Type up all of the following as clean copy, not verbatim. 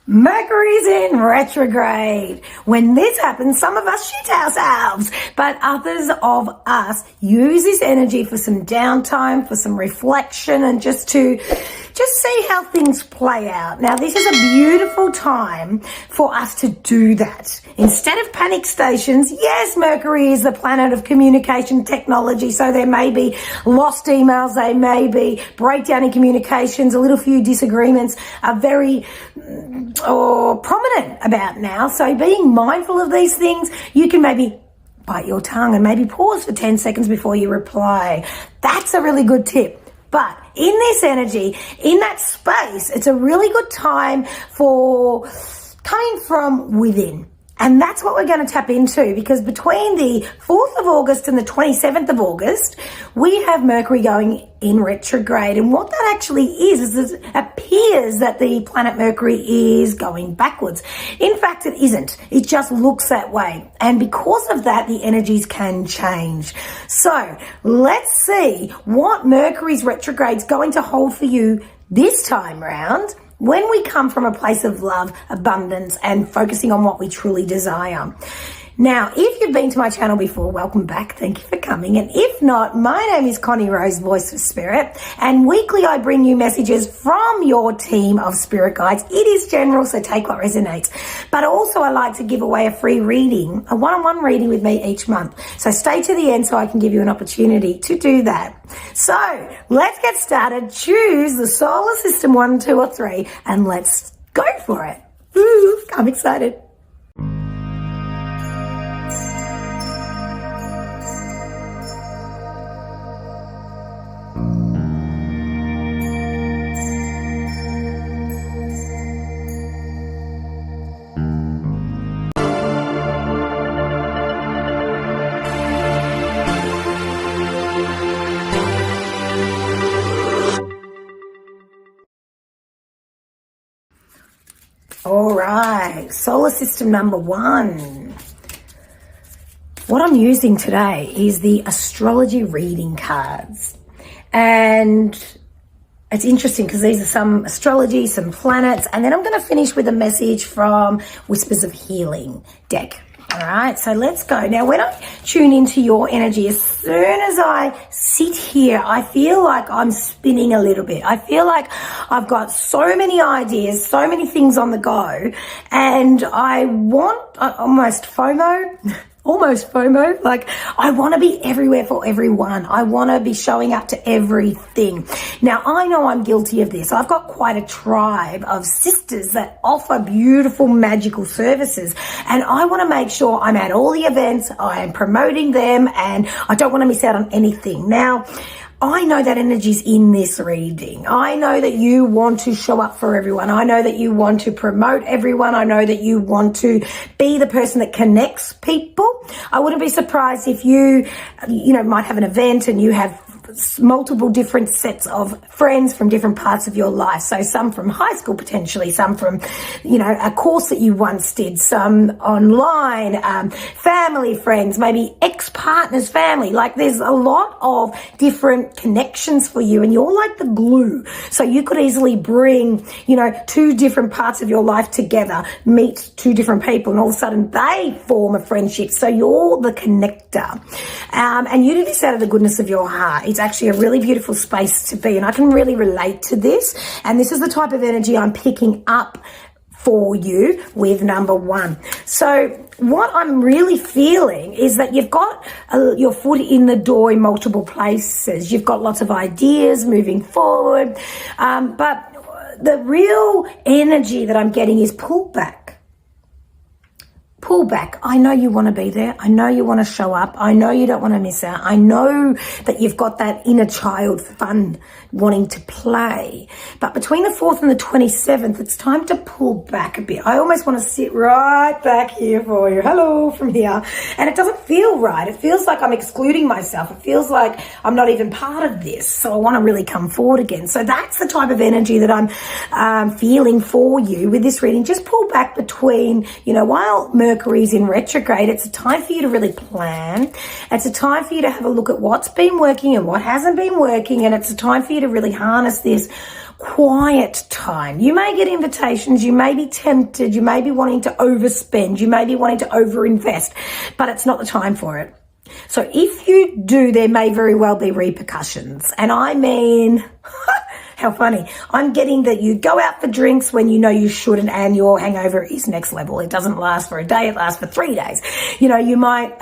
Mercury's in retrograde. When this happens, some of us shit ourselves, but others of us use this energy for some downtime, for some reflection, and just see how things play out. Now, this is a beautiful time for us to do that. Instead of panic stations, yes, Mercury is the planet of communication technology, so there may be lost emails, there may be breakdown in communications, a little few disagreements are very prominent about now. So being mindful of these things, you can maybe bite your tongue and maybe pause for 10 seconds before you reply. That's a really good tip. But in this energy, in that space, it's a really good time for coming from within. And that's what we're going to tap into, because between the 4th of August and the 27th of August, we have Mercury going in retrograde. And what that actually is it appears that the planet Mercury is going backwards. In fact, it isn't. It just looks that way. And because of that, the energies can change. So let's see what Mercury's retrograde is going to hold for you this time round, when we come from a place of love, abundance, and focusing on what we truly desire. Now, if you've been to my channel before, welcome back. Thank you for coming. And if not, my name is Connie Rose, Voice of Spirit. And weekly I bring you messages from your team of spirit guides. It is general, so take what resonates. But also I like to give away a free reading, a one-on-one reading with me each month. So stay to the end so I can give you an opportunity to do that. So let's get started. Choose the solar system 1, 2, or 3, and let's go for it. Woo, I'm excited. All right, solar system number 1. What I'm using today is the Astrology reading cards. And it's interesting because these are some astrology, some planets, and then I'm going to finish with a message from Whispers of Healing deck. All right, so let's go. Now, when I tune into your energy, as soon as I sit here, I feel like I'm spinning a little bit. I feel like I've got so many ideas, so many things on the go, and I want almost FOMO. Almost FOMO, like I want to be everywhere for everyone. I want to be showing up to everything. Now, I know I'm guilty of this. I've got quite a tribe of sisters that offer beautiful, magical services, and I want to make sure I'm at all the events, I am promoting them, and I don't want to miss out on anything. Now, I know that energy's in this reading. I know that you want to show up for everyone. I know that you want to promote everyone. I know that you want to be the person that connects people. I wouldn't be surprised if you might have an event and you have multiple different sets of friends from different parts of your life. So some from high school potentially, some from, a course that you once did, some online, family friends, maybe ex-partner's family. Like there's a lot of different connections for you, and you're like the glue. So you could easily bring, 2 different parts of your life together, meet 2 different people, and all of a sudden they form a friendship. So you're the connector. And you do this out of the goodness of your heart. It's actually a really beautiful space to be, and I can really relate to this. And this is the type of energy I'm picking up for you with number 1. So what I'm really feeling is that you've got your foot in the door in multiple places. You've got lots of ideas moving forward, but the real energy that I'm getting is pull back. Pull back. I know you want to be there. I know you want to show up. I know you don't want to miss out. I know that you've got that inner child fun wanting to play. But between the 4th and the 27th, it's time to pull back a bit. I almost want to sit right back here for you. Hello from here. And it doesn't feel right. It feels like I'm excluding myself. It feels like I'm not even part of this. So I want to really come forward again. So that's the type of energy that I'm feeling for you with this reading. Just pull back between, while Mercury's in retrograde, it's a time for you to really plan. It's a time for you to have a look at what's been working and what hasn't been working. And it's a time for you to really harness this quiet time. You may get invitations, you may be tempted, you may be wanting to overspend, you may be wanting to overinvest, but it's not the time for it. So if you do, there may very well be repercussions. And I mean, how funny. I'm getting that you go out for drinks when you know you shouldn't and your hangover is next level. It doesn't last for a day, it lasts for 3 days. You know, you might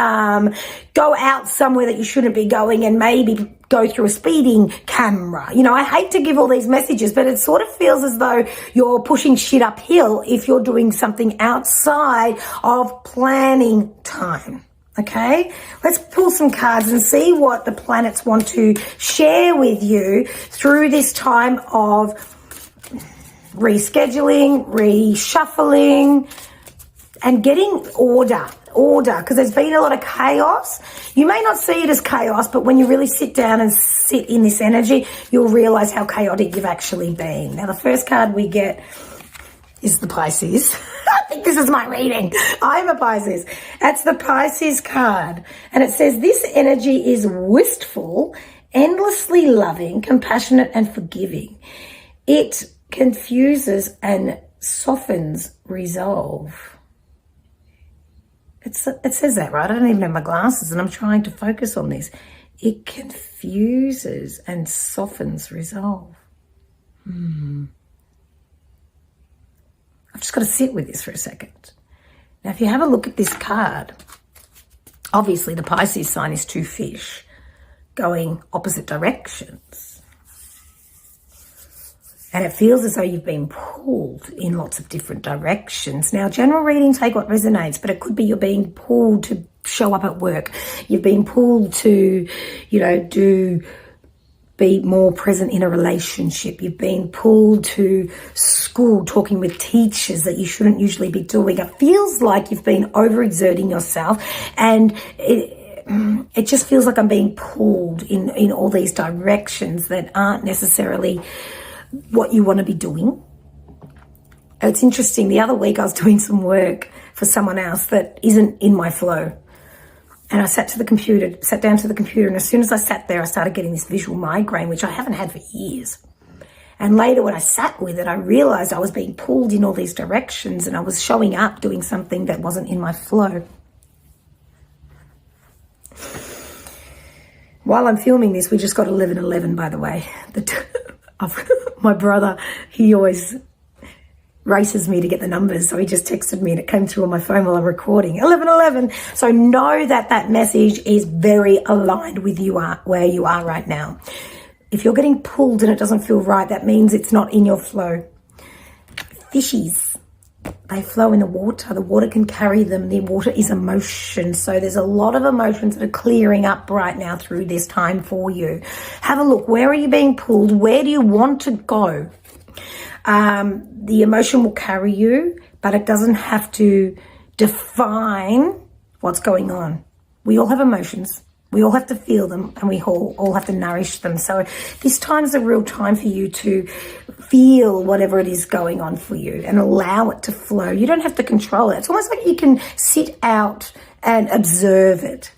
go out somewhere that you shouldn't be going and maybe go through a speeding camera. You know, I hate to give all these messages, but it sort of feels as though you're pushing shit uphill if you're doing something outside of planning time. Okay, let's pull some cards and see what the planets want to share with you through this time of rescheduling, reshuffling, and getting order, because there's been a lot of chaos. You may not see it as chaos, but when you really sit down and sit in this energy, you'll realize how chaotic you've actually been. Now, the first card we get is the Pisces. I think this is my reading. I'm a Pisces. That's the Pisces card. And it says, this energy is wistful, endlessly loving, compassionate, and forgiving. It confuses and softens resolve. It says that, right? I don't even have my glasses and I'm trying to focus on this. It confuses and softens resolve. I've just got to sit with this for a second. Now, if you have a look at this card, obviously the Pisces sign is two fish going opposite directions. And it feels as though you've been pulled in lots of different directions. Now, general reading, take what resonates, but it could be you're being pulled to show up at work. You've been pulled to, you know, be more present in a relationship. You've been pulled to school, talking with teachers that you shouldn't usually be doing. It feels like you've been overexerting yourself, and it just feels like I'm being pulled in all these directions that aren't necessarily what you want to be doing. It's interesting. The other week I was doing some work for someone else that isn't in my flow. And I sat down to the computer, and as soon as I sat there, I started getting this visual migraine, which I haven't had for years. And later when I sat with it, I realized I was being pulled in all these directions and I was showing up doing something that wasn't in my flow. While I'm filming this, we just got 11:11, by the way. My brother, he always races me to get the numbers, so he just texted me and it came through on my phone while I'm recording. 11:11. So know that that message is very aligned with you where you are right now. If you're getting pulled and it doesn't feel right, that means it's not in your flow. Fishies, they flow in the water. The water can carry them. The water is emotion. So there's a lot of emotions that are clearing up right now through this time for you. Have a look. Where are you being pulled? Where do you want to go? The emotion will carry you, but it doesn't have to define what's going on. We all have emotions. We all have to feel them, and we all have to nourish them. So this time is a real time for you to feel whatever it is going on for you and allow it to flow. You don't have to control it. It's almost like you can sit out and observe it.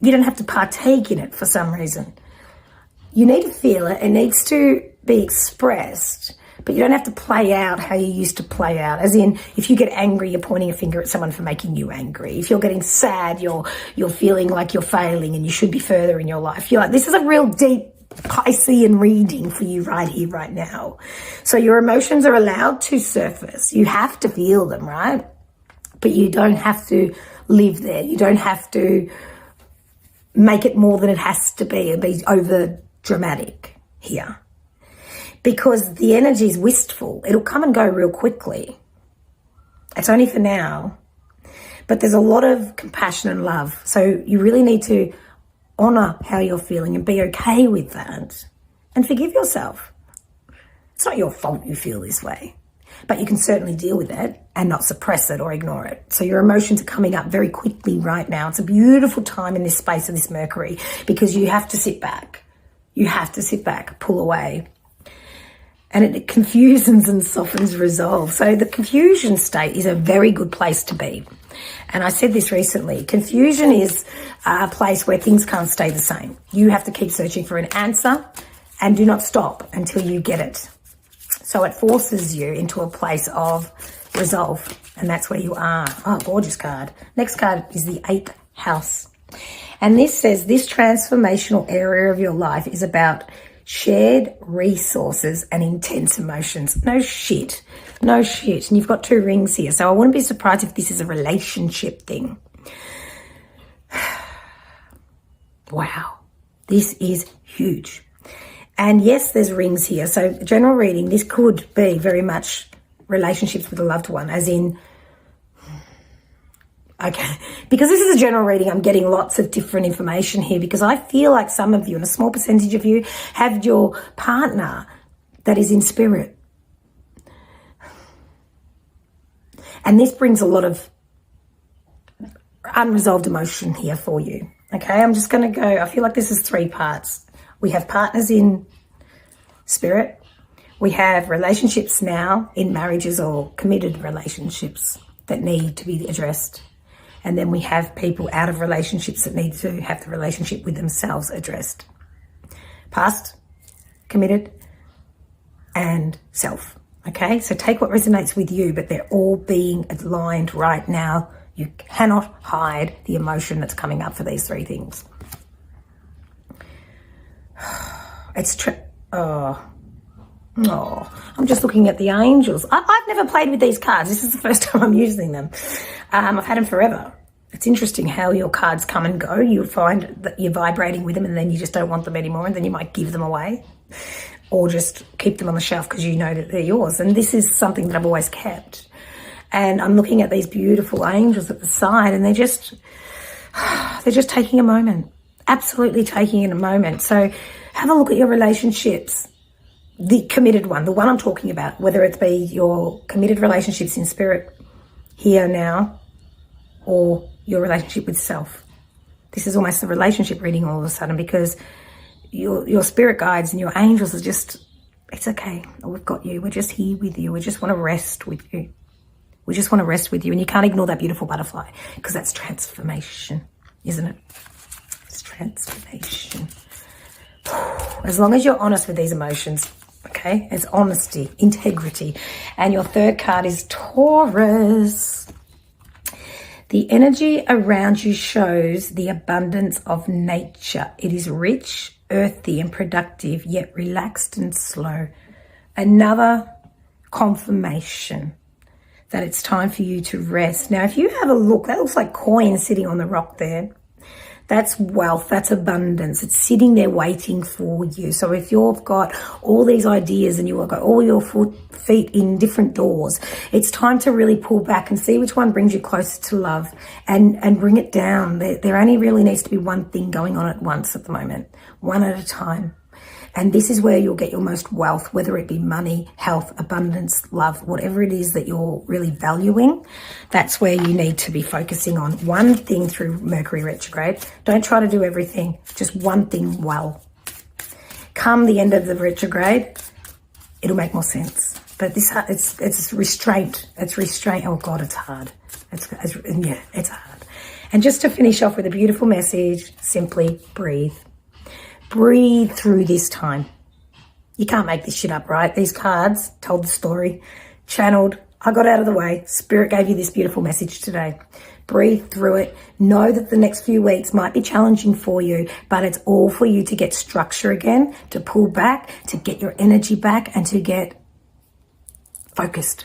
You don't have to partake in it for some reason. You need to feel it. It needs to be expressed. But you don't have to play out how you used to play out. As in, if you get angry, you're pointing a finger at someone for making you angry. If you're getting sad, you're feeling like you're failing and you should be further in your life. You're like, this is a real deep Piscean reading for you right here, right now. So your emotions are allowed to surface. You have to feel them, right? But you don't have to live there. You don't have to make it more than it has to be and be over dramatic here. Because the energy is wistful. It'll come and go real quickly. It's only for now. But there's a lot of compassion and love. So you really need to honour how you're feeling and be okay with that. And forgive yourself. It's not your fault you feel this way. But you can certainly deal with it and not suppress it or ignore it. So your emotions are coming up very quickly right now. It's a beautiful time in this space of this Mercury because you have to sit back. You have to sit back, pull away. And it confuses and softens resolve. So the confusion state is a very good place to be. And I said this recently, confusion is a place where things can't stay the same. You have to keep searching for an answer and do not stop until you get it. So it forces you into a place of resolve, and that's where you are. Oh, gorgeous card. Next card is the 8th house. And this says this transformational area of your life is about shared resources and intense emotions. No shit. No shit. And you've got 2 rings here. So I wouldn't be surprised if this is a relationship thing. Wow. This is huge. And yes, there's rings here. So general reading, this could be very much relationships with a loved one, as in, okay, because this is a general reading, I'm getting lots of different information here, because I feel like some of you, and a small percentage of you, have your partner that is in spirit. And this brings a lot of unresolved emotion here for you. Okay, I'm just going to go, I feel like this is 3 parts. We have partners in spirit. We have relationships now in marriages or committed relationships that need to be addressed. And then we have people out of relationships that need to have the relationship with themselves addressed. Past, committed, and self. Okay, so take what resonates with you, but they're all being aligned right now. You cannot hide the emotion that's coming up for these 3 things. It's I'm just looking at the angels. I've never played with these cards. This is the first time I'm using them. I've had them forever. It's interesting how your cards come and go. You find that you're vibrating with them and then you just don't want them anymore, and then you might give them away or just keep them on the shelf because you know that they're yours. And this is something that I've always kept. And I'm looking at these beautiful angels at the side, and they're just taking a moment. Absolutely taking in a moment. So have a look at your relationships. The committed one, the one I'm talking about, whether it be your committed relationships in spirit here now or your relationship with self. This is almost a relationship reading all of a sudden, because your spirit guides and your angels are just, it's okay. We've got you. We're just here with you. We just want to rest with you. We just want to rest with you. And you can't ignore that beautiful butterfly, because that's transformation, isn't it? It's transformation. As long as you're honest with these emotions, okay? It's honesty, integrity. And your 3rd card is Taurus. The energy around you shows the abundance of nature. It is rich, earthy, and productive, yet relaxed and slow. Another confirmation that it's time for you to rest. Now, if you have a look, that looks like coins sitting on the rock there. That's wealth, that's abundance. It's sitting there waiting for you. So if you've got all these ideas and you've got all your feet in different doors, it's time to really pull back and see which one brings you closer to love, and bring it down. There only really needs to be one thing going on at once at the moment, one at a time. And this is where you'll get your most wealth, whether it be money, health, abundance, love, whatever it is that you're really valuing. That's where you need to be focusing on one thing through Mercury retrograde. Don't try to do everything, just one thing well. Come the end of the retrograde, it'll make more sense. But this, it's restraint. It's restraint. Oh God, it's hard. It's hard. And just to finish off with a beautiful message, simply breathe. Breathe through this time. You can't make this shit up, right? These cards told the story, channeled. I got out of the way. Spirit gave you this beautiful message today. Breathe through it. Know that the next few weeks might be challenging for you, but it's all for you to get structure again, to pull back, to get your energy back, and to get focused.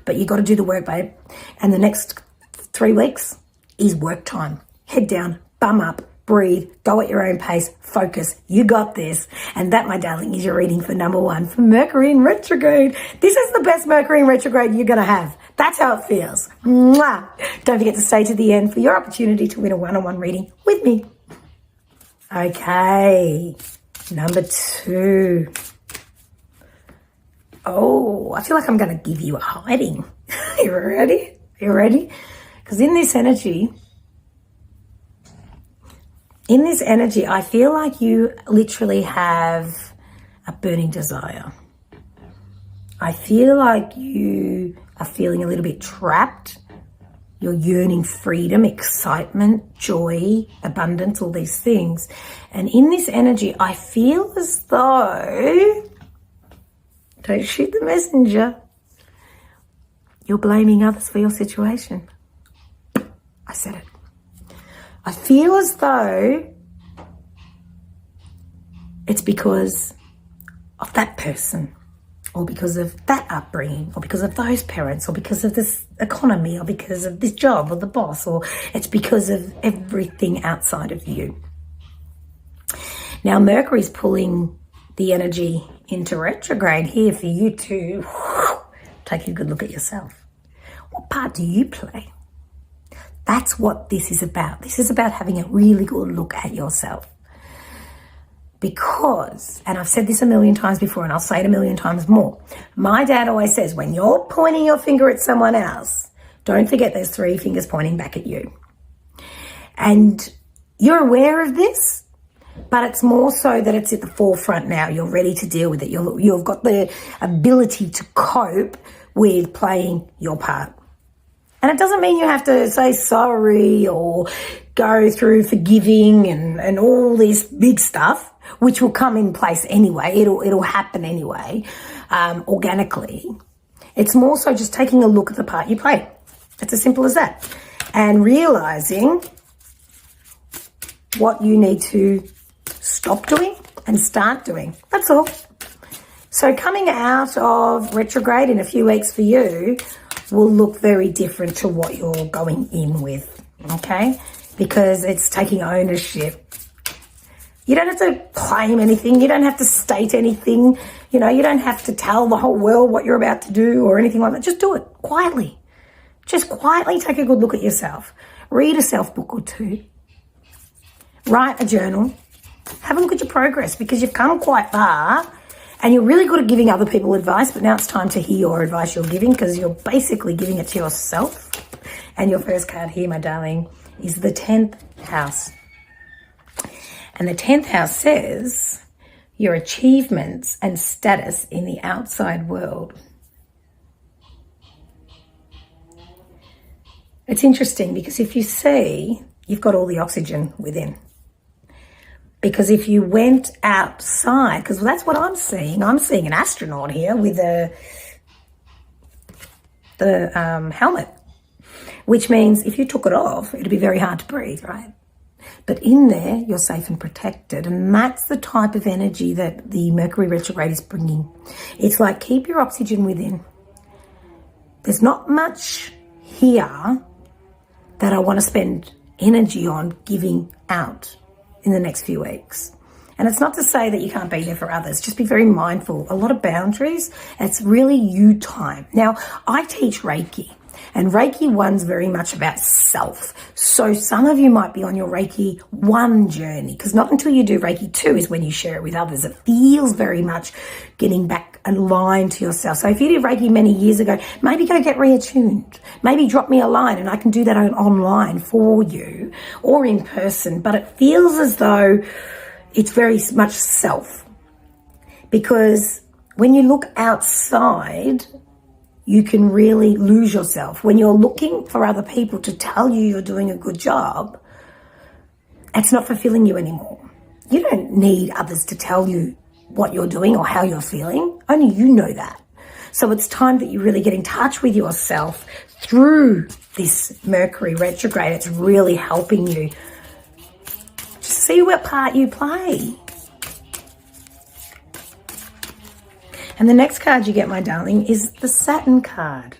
But you got to do the work, babe. And the next 3 weeks is work time. Head down, bum up. Breathe, go at your own pace, focus, you got this. And that, my darling, is your reading for number 1 for Mercury in retrograde. This is the best Mercury in retrograde you're going to have. That's how it feels. Mwah! Don't forget to stay to the end for your opportunity to win a one-on-one reading with me. Okay, number 2. Oh, I feel like I'm going to give you a hiding. You ready? Because in this energy, I feel like you literally have a burning desire. I feel like you are feeling a little bit trapped. You're yearning freedom, excitement, joy, abundance, all these things. And in this energy, I feel as though Don't shoot the messenger. You're blaming others for your situation. I said it. I feel as though it's because of that person, or because of that upbringing, or because of those parents, or because of this economy, or because of this job, or the boss, or it's because of everything outside of you. Now, Mercury's pulling the energy into retrograde here for you to take a good look at yourself. What part do you play? That's what this is about. This is about having a really good look at yourself. Because, and I've said this a million times before, and I'll say it a million times more, my dad always says, when you're pointing your finger at someone else, don't forget there's 3 fingers pointing back at you. And you're aware of this, but it's more so that it's at the forefront now. You're ready to deal with it. You've got the ability to cope with playing your part. And it doesn't mean you have to say sorry or go through forgiving and all this big stuff, which will come in place anyway. It'll happen anyway, organically. It's more so just taking a look at the part you play. It's as simple as that. And realizing what you need to stop doing and start doing. That's all. So coming out of retrograde in a few weeks for you will look very different to what you're going in with, okay? Because it's taking ownership. You don't have to claim anything. You don't have to state anything. You know, you don't have to tell the whole world what you're about to do or anything like that. Just do it quietly. Just quietly take a good look at yourself. Read a self-book or 2. Write a journal. Have a look at your progress, because you've come quite far and you're really good at giving other people advice, but now it's time to hear your advice you're giving, because you're basically giving it to yourself. And your first card here, my darling, is the 10th house. And the 10th house says your achievements and status in the outside world. It's interesting, because if you see, you've got all the oxygen within. Because if you went outside, because that's what I'm seeing an astronaut here with the helmet, which means if you took it off, it'd be very hard to breathe, right? But in there, you're safe and protected. And that's the type of energy that the Mercury retrograde is bringing. It's like, keep your oxygen within. There's not much here that I want to spend energy on giving out in the next few weeks. And it's not to say that you can't be there for others. Just be very mindful. A lot of boundaries. It's really you time. Now, I teach Reiki. And Reiki 1's very much about self. So some of you might be on your Reiki 1 journey, because not until you do Reiki 2 is when you share it with others. It feels very much getting back aligned to yourself. So if you did Reiki many years ago, maybe go get reattuned. Maybe drop me a line and I can do that online for you, or in person. But it feels as though it's very much self. Because when you look outside, you can really lose yourself. When you're looking for other people to tell you you're doing a good job, it's not fulfilling you anymore. You don't need others to tell you what you're doing or how you're feeling. Only you know that. So it's time that you really get in touch with yourself through this Mercury retrograde. It's really helping you. Just see what part you play. And the next card you get, my darling, is the Saturn card.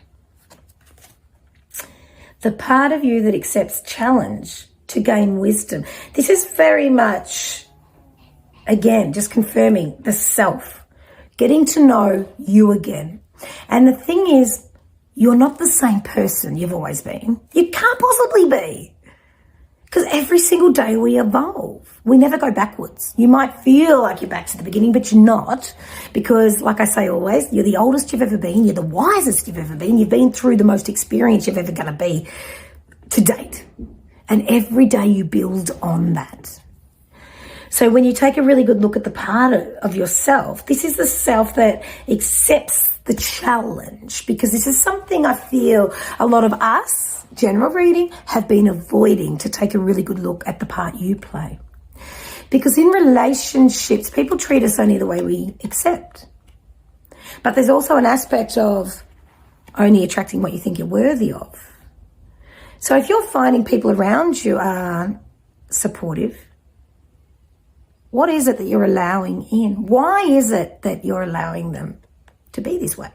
The part of you that accepts challenge to gain wisdom. This is very much, again, just confirming the self. Getting to know you again. And the thing is, you're not the same person you've always been. You can't possibly be. Because every single day we evolve. We never go backwards. You might feel like you're back to the beginning, but you're not. Because, like I say always, you're the oldest you've ever been. You're the wisest you've ever been. You've been through the most experience you're ever going to be to date. And every day you build on that. So when you take a really good look at the part of yourself, this is the self that accepts the challenge. Because this is something I feel a lot of us, general reading, have been avoiding, to take a really good look at the part you play. Because in relationships, people treat us only the way we accept. But there's also an aspect of only attracting what you think you're worthy of. So if you're finding people around you are supportive, what is it that you're allowing in? Why is it that you're allowing them to be this way?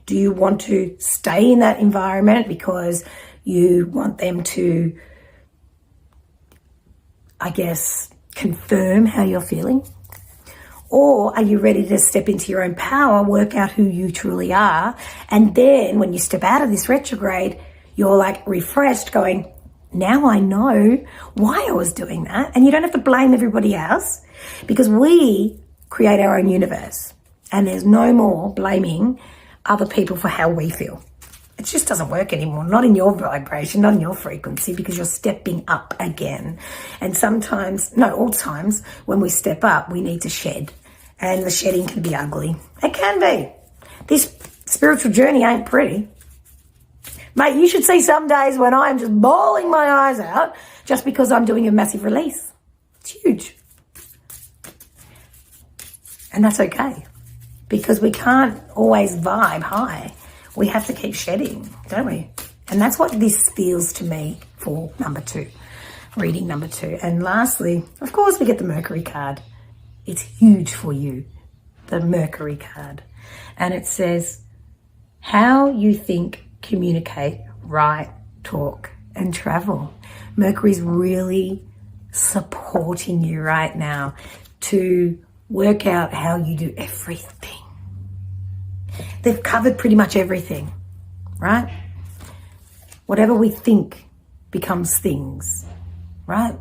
Do you want to stay in that environment because you want them to, I guess, confirm how you're feeling? Or are you ready to step into your own power, work out who you truly are, and then when you step out of this retrograde, you're like refreshed going, now I know why I was doing that. And you don't have to blame everybody else, because we create our own universe and there's no more blaming other people for how we feel. It just doesn't work anymore. Not in your vibration, not in your frequency, because you're stepping up again. And sometimes, no, all times when we step up, we need to shed. And the shedding can be ugly. It can be. This spiritual journey ain't pretty. Mate, you should see some days when I'm just bawling my eyes out just because I'm doing a massive release. It's huge. And that's okay, because we can't always vibe high. We have to keep shedding, don't we? And that's what this feels to me for number 2, reading number 2. And lastly, of course, we get the Mercury card. It's huge for you, the Mercury card. And it says, how you think, communicate, write, talk, and travel. Mercury's really supporting you right now to work out how you do everything. They've covered pretty much everything, right? Whatever we think becomes things, right?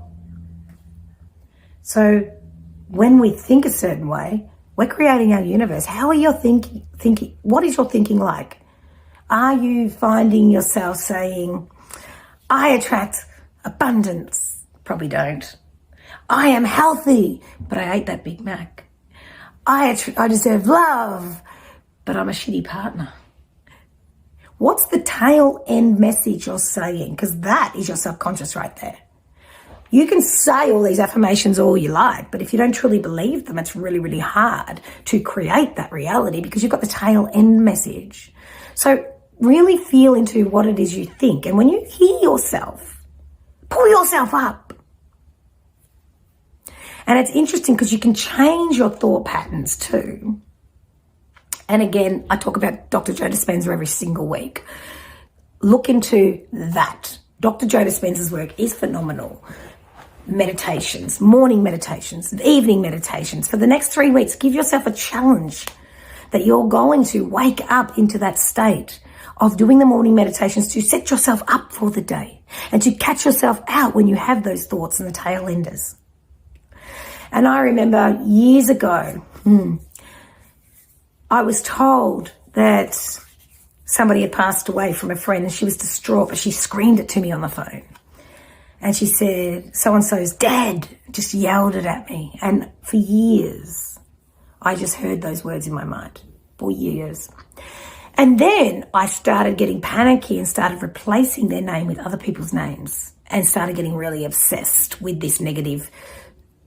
So when we think a certain way, we're creating our universe. How are you thinking? What is your thinking like? Are you finding yourself saying, I attract abundance? Probably don't. I am healthy, but I ate that Big Mac. I deserve love, but I'm a shitty partner. What's the tail end message you're saying? Because that is your subconscious right there. You can say all these affirmations all you like, but if you don't truly believe them, it's really, really hard to create that reality because you've got the tail end message. So really feel into what it is you think. And when you hear yourself, pull yourself up. And it's interesting because you can change your thought patterns too. And again, I talk about Dr. Joe Dispenza every single week. Look into that. Dr. Joe Dispenza's work is phenomenal. Meditations, morning meditations, evening meditations. For the next 3 weeks, give yourself a challenge that you're going to wake up into that state of doing the morning meditations to set yourself up for the day and to catch yourself out when you have those thoughts and the tail enders. And I remember years ago, I was told that somebody had passed away from a friend and she was distraught, but she screamed it to me on the phone. And she said, so-and-so's dead, just yelled it at me. And for years, I just heard those words in my mind, for years. And then I started getting panicky and started replacing their name with other people's names and started getting really obsessed with this negative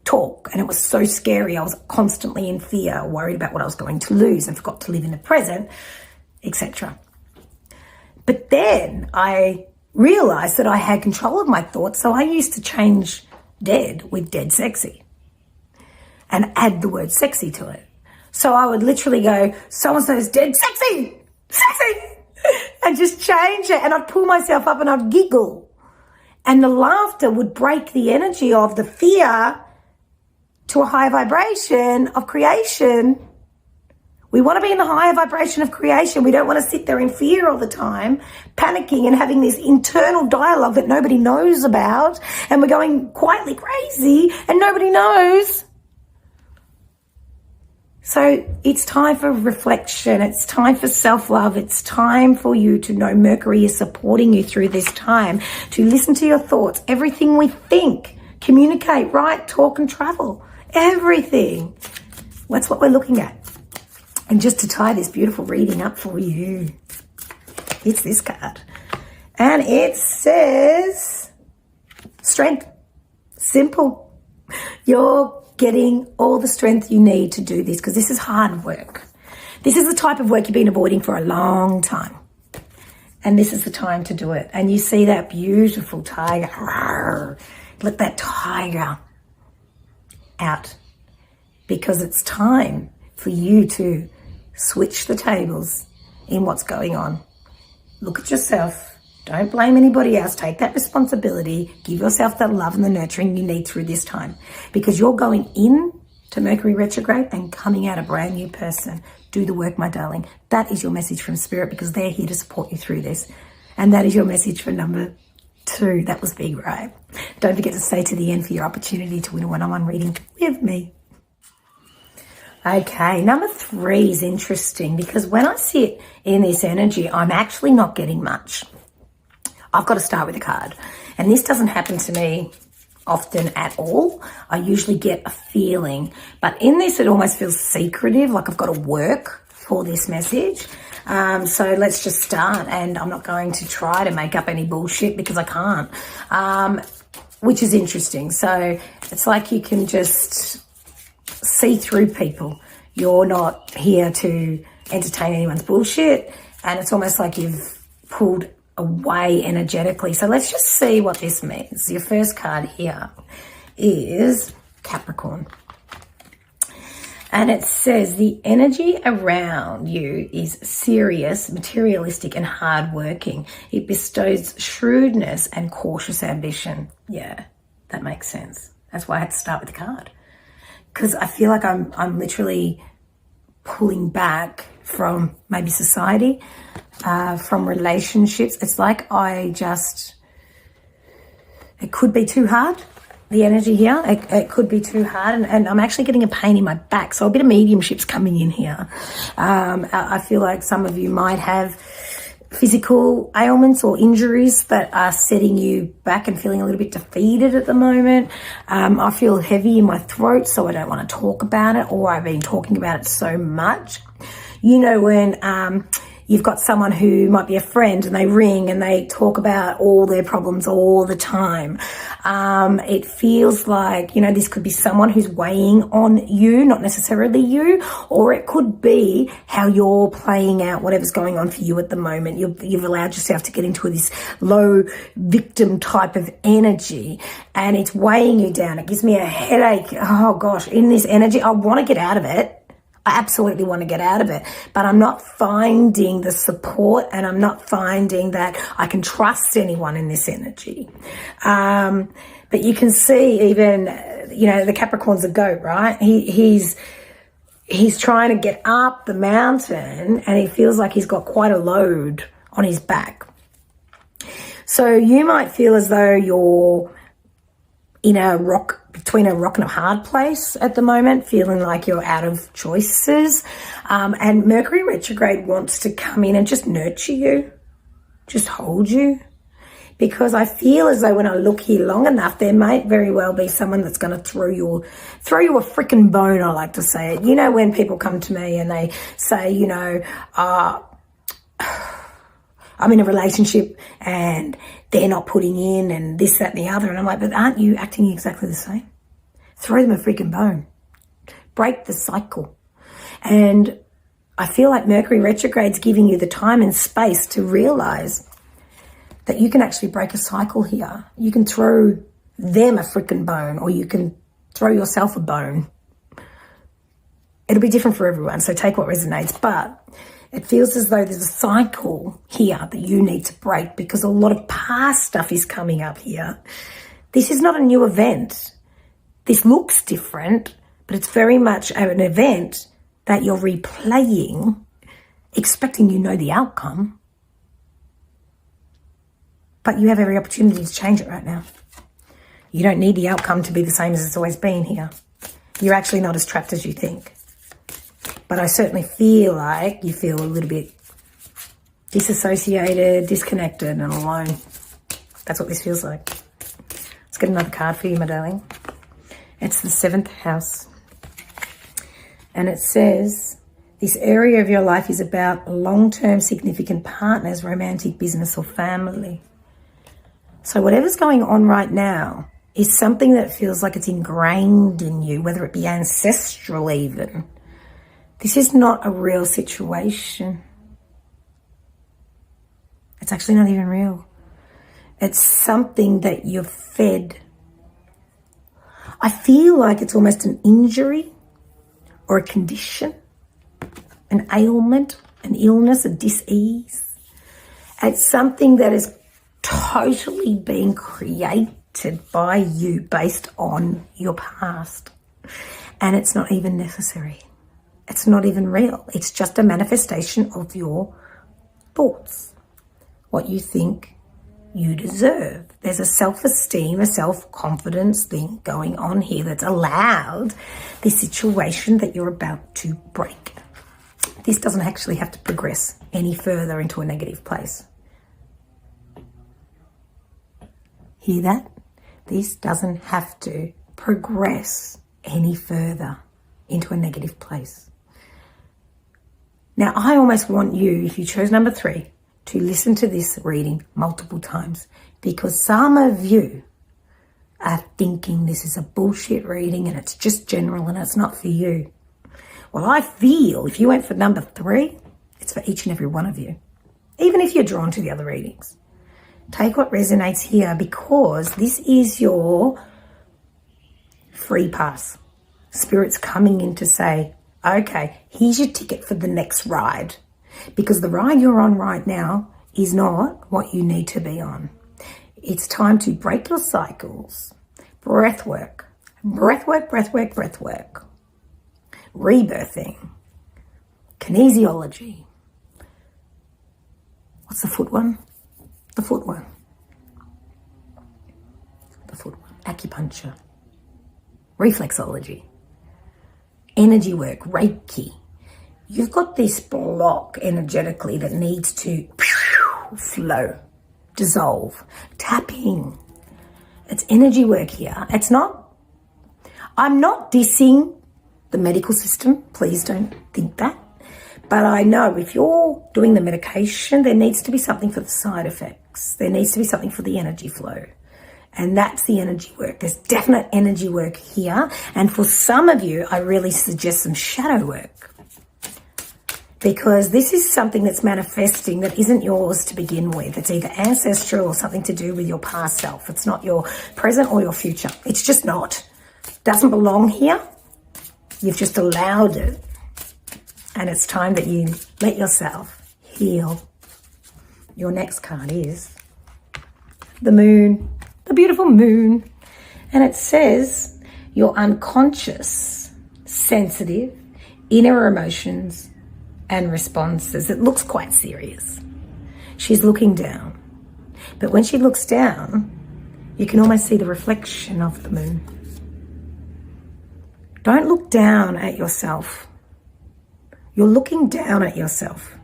talk. And it was so scary. I was constantly in fear, worried about what I was going to lose and forgot to live in the present, etc. But then I realized that I had control of my thoughts. So I used to change dead with dead sexy and add the word sexy to it. So I would literally go, so-and-so's dead sexy, and just change it. And I'd pull myself up and I'd giggle. And the laughter would break the energy of the fear to a higher vibration of creation. We want to be in the higher vibration of creation. We don't want to sit there in fear all the time, panicking and having this internal dialogue that nobody knows about. And we're going quietly crazy and nobody knows. So it's time for reflection. It's time for self-love. It's time for you to know Mercury is supporting you through this time, to listen to your thoughts, everything we think, communicate, write, talk, and travel. Everything. That's what we're looking at. And just to tie this beautiful reading up for you, it's this card. And it says, strength. Simple. You're getting all the strength you need to do this because this is hard work. This is the type of work you've been avoiding for a long time. And this is the time to do it. And you see that beautiful tiger. Let that tiger out. Because it's time for you to switch the tables in what's going on. Look at yourself. Don't blame anybody else. Take that responsibility. Give yourself the love and the nurturing you need through this time. Because you're going in to Mercury Retrograde and coming out a brand new person. Do the work, my darling. That is your message from Spirit, because they're here to support you through this. And that is your message for number 2. That was big, right? Don't forget to stay to the end for your opportunity to win a one-on-one reading with me. Okay, number 3 is interesting, because when I sit in this energy, I'm actually not getting much. I've got to start with a card. And this doesn't happen to me often at all. I usually get a feeling. But in this, it almost feels secretive, like I've got to work for this message. So let's just start. And I'm not going to try to make up any bullshit, because I can't, which is interesting. So it's like you can just see through people. You're not here to entertain anyone's bullshit. And it's almost like you've pulled away energetically. So let's just see what this means. Your first card here is Capricorn. And it says the energy around you is serious, materialistic, and hardworking. It bestows shrewdness and cautious ambition. Yeah, that makes sense. That's why I had to start with the card. Because I feel like I'm literally pulling back from maybe society, from relationships. It's like it could be too hard, the energy here. It could be too hard, and I'm actually getting a pain in my back. So a bit of mediumship's coming in here. I feel like some of you might have physical ailments or injuries that are setting you back and feeling a little bit defeated at the moment. I feel heavy in my throat, so I don't want to talk about it, or I've been talking about it so much. You know, when you've got someone who might be a friend and they ring and they talk about all their problems all the time. It feels like, you know, this could be someone who's weighing on you, not necessarily you, or it could be how you're playing out whatever's going on for you at the moment. You've allowed yourself to get into this low victim type of energy, and it's weighing you down. It gives me a headache. Oh gosh, in this energy, I want to get out of it. I absolutely want to get out of it, but I'm not finding the support, and I'm not finding that I can trust anyone in this energy. But you can see even, you know, the Capricorn's a goat, right? He's trying to get up the mountain, and he feels like he's got quite a load on his back. So you might feel as though you're between a rock and a hard place at the moment, feeling like you're out of choices. And Mercury Retrograde wants to come in and just nurture you, just hold you. Because I feel as though when I look here long enough, there might very well be someone that's going to throw you a freaking bone, I like to say it. You know, when people come to me and they say, you know, I'm in a relationship and they're not putting in and this, that, and the other. And I'm like, but aren't you acting exactly the same? Throw them a freaking bone. Break the cycle. And I feel like Mercury Retrograde's giving you the time and space to realize that you can actually break a cycle here. You can throw them a freaking bone, or you can throw yourself a bone. It'll be different for everyone, so take what resonates. But it feels as though there's a cycle here that you need to break, because a lot of past stuff is coming up here. This is not a new event. This looks different, but it's very much an event that you're replaying, expecting you know the outcome. But you have every opportunity to change it right now. You don't need the outcome to be the same as it's always been here. You're actually not as trapped as you think. But I certainly feel like you feel a little bit disassociated, disconnected, and alone. That's what this feels like. Let's get another card for you, my darling. It's the 7th house. And it says, this area of your life is about long-term significant partners, romantic, business, or family. So whatever's going on right now is something that feels like it's ingrained in you, whether it be ancestral even. This is not a real situation. It's actually not even real. It's something that you're fed. I feel like it's almost an injury or a condition, an ailment, an illness, a dis-ease. It's something that is totally being created by you based on your past. And it's not even necessary. It's not even real. It's just a manifestation of your thoughts, what you think you deserve. There's a self-esteem, a self-confidence thing going on here that's allowed this situation that you're about to break. This doesn't actually have to progress any further into a negative place. Hear that? This doesn't have to progress any further into a negative place. Now, I almost want you, if you chose number 3, to listen to this reading multiple times, because some of you are thinking this is a bullshit reading and it's just general and it's not for you. Well, I feel if you went for number 3, it's for each and every one of you, even if you're drawn to the other readings. Take what resonates here, because this is your free pass. Spirit's coming in to say, okay, here's your ticket for the next ride. Because the ride you're on right now is not what you need to be on. It's time to break your cycles. Breath work. Breath work, breath work, breath work. Rebirthing. Kinesiology. What's the foot one? The foot one. The foot one. Acupuncture. Reflexology. Energy work. Reiki. You've got this block energetically that needs to flow, dissolve, tapping. It's energy work here. It's not, I'm not dissing the medical system. Please don't think that. But I know if you're doing the medication, there needs to be something for the side effects. There needs to be something for the energy flow. And that's the energy work. There's definite energy work here. And for some of you, I really suggest some shadow work, because this is something that's manifesting that isn't yours to begin with. It's either ancestral or something to do with your past self. It's not your present or your future. It's just not. Doesn't belong here. You've just allowed it. And it's time that you let yourself heal. Your next card is the moon, the beautiful moon. And it says your unconscious, sensitive, inner emotions and responses. It looks quite serious. She's looking down. But when she looks down, you can almost see the reflection of the moon. Don't look down at yourself. You're looking down at yourself.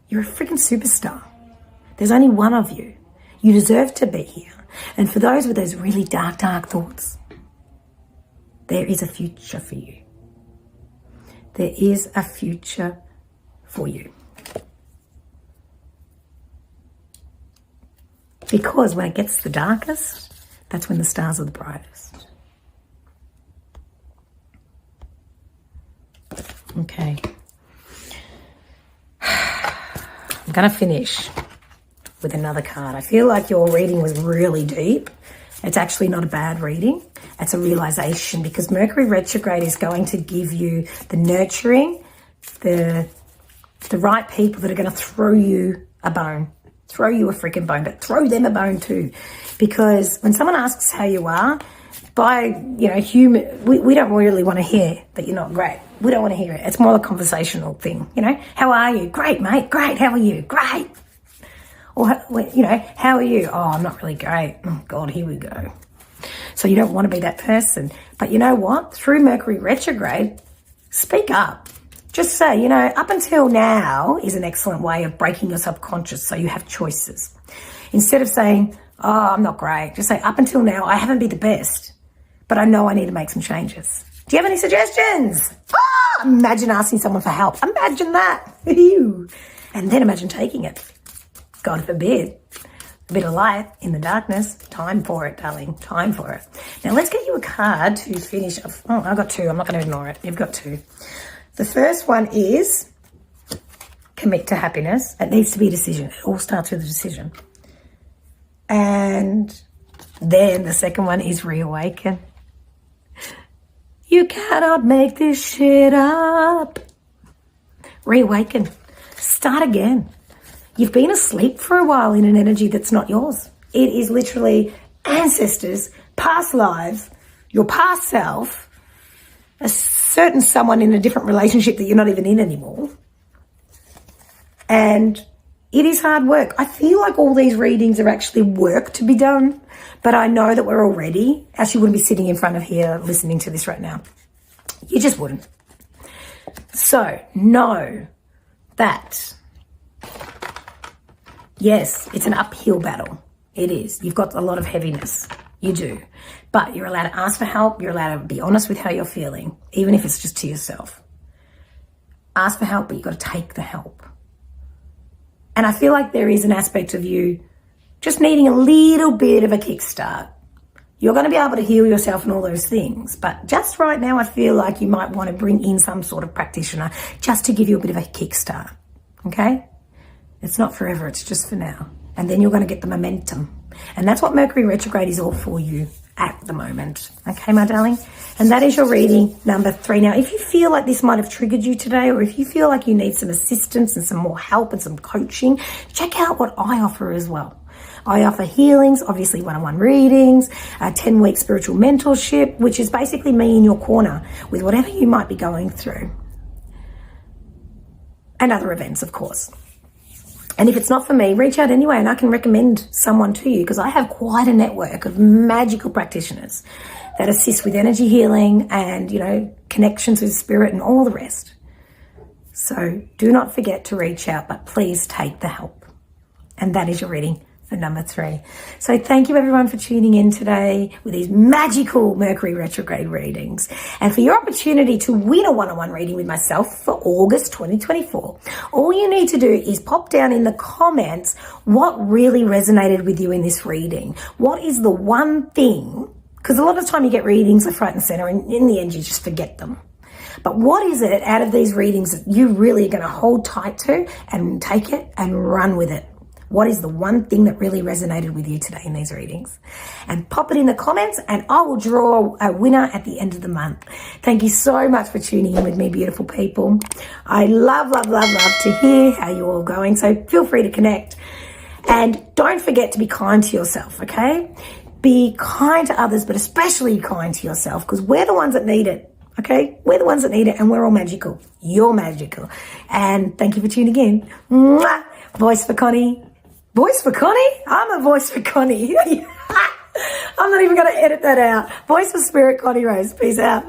You're a freaking superstar. There's only one of you. You deserve to be here. And for those with those really dark, dark thoughts, there is a future for you. There is a future for you. Because when it gets the darkest, that's when the stars are the brightest. Okay. I'm going to finish with another card. I feel like your reading was really deep. It's actually not a bad reading. It's a realization, because Mercury Retrograde is going to give you the nurturing, the right people that are going to throw you a bone. Throw you a freaking bone, but throw them a bone too. Because when someone asks how you are, we don't really want to hear that you're not great. We don't want to hear it. It's more a conversational thing, How are you? Great, mate. Great. How are you? Great. Or, how are you? Oh, I'm not really great. Oh, God, here we go. So you don't want to be that person. But you know what? Through Mercury Retrograde, speak up. Just say, up until now is an excellent way of breaking your subconscious so you have choices. Instead of saying, oh, I'm not great, just say, up until now, I haven't been the best, but I know I need to make some changes. Do you have any suggestions? Oh, imagine asking someone for help. Imagine that. And then imagine taking it. God forbid. A bit of light in the darkness. Time for it, darling. Time for it. Now, let's get you a card to finish. Oh, I've got 2. I'm not going to ignore it. You've got 2. The first one is commit to happiness. It needs to be a decision. It all starts with a decision. And then the second one is reawaken. You cannot make this shit up. Reawaken. Start again. You've been asleep for a while in an energy that's not yours. It is literally ancestors, past lives, your past self, a certain someone in a different relationship that you're not even in anymore. And it is hard work. I feel like all these readings are actually work to be done, but I know that we're all ready. Else you wouldn't be sitting in front of here listening to this right now. You just wouldn't. So know that, yes, it's an uphill battle. It is. You've got a lot of heaviness. You do. But you're allowed to ask for help. You're allowed to be honest with how you're feeling, even if it's just to yourself. Ask for help, but you've got to take the help. And I feel like there is an aspect of you just needing a little bit of a kickstart. You're going to be able to heal yourself and all those things. But just right now, I feel like you might want to bring in some sort of practitioner just to give you a bit of a kickstart. Okay? It's not forever. It's just for now. And then you're going to get the momentum. And that's what Mercury Retrograde is all for you at the moment. Okay, my darling? And that is your reading number 3. Now, if you feel like this might have triggered you today, or if you feel like you need some assistance and some more help and some coaching, check out what I offer as well. I offer healings, obviously one-on-one readings, a 10-week spiritual mentorship, which is basically me in your corner with whatever you might be going through. And other events, of course. And if it's not for me, reach out anyway and I can recommend someone to you because I have quite a network of magical practitioners that assist with energy healing and, connections with spirit and all the rest. So do not forget to reach out, but please take the help. And that is your reading for number 3. So thank you everyone for tuning in today with these magical Mercury Retrograde readings and for your opportunity to win a one-on-one reading with myself for August 2024. All you need to do is pop down in the comments what really resonated with you in this reading. What is the one thing, because a lot of the time you get readings left, right and center and in the end you just forget them. But what is it out of these readings that you really are going to hold tight to and take it and run with it? What is the one thing that really resonated with you today in these readings? And pop it in the comments and I will draw a winner at the end of the month. Thank you so much for tuning in with me, beautiful people. I love to hear how you're all going. So feel free to connect. And don't forget to be kind to yourself, okay? Be kind to others, but especially kind to yourself because we're the ones that need it, okay? We're the ones that need it and we're all magical. You're magical. And thank you for tuning in. Mwah! Voice for Connie. Voice for Connie? I'm a voice for Connie. I'm not even going to edit that out. Voice for Spirit, Connie Rose. Peace out.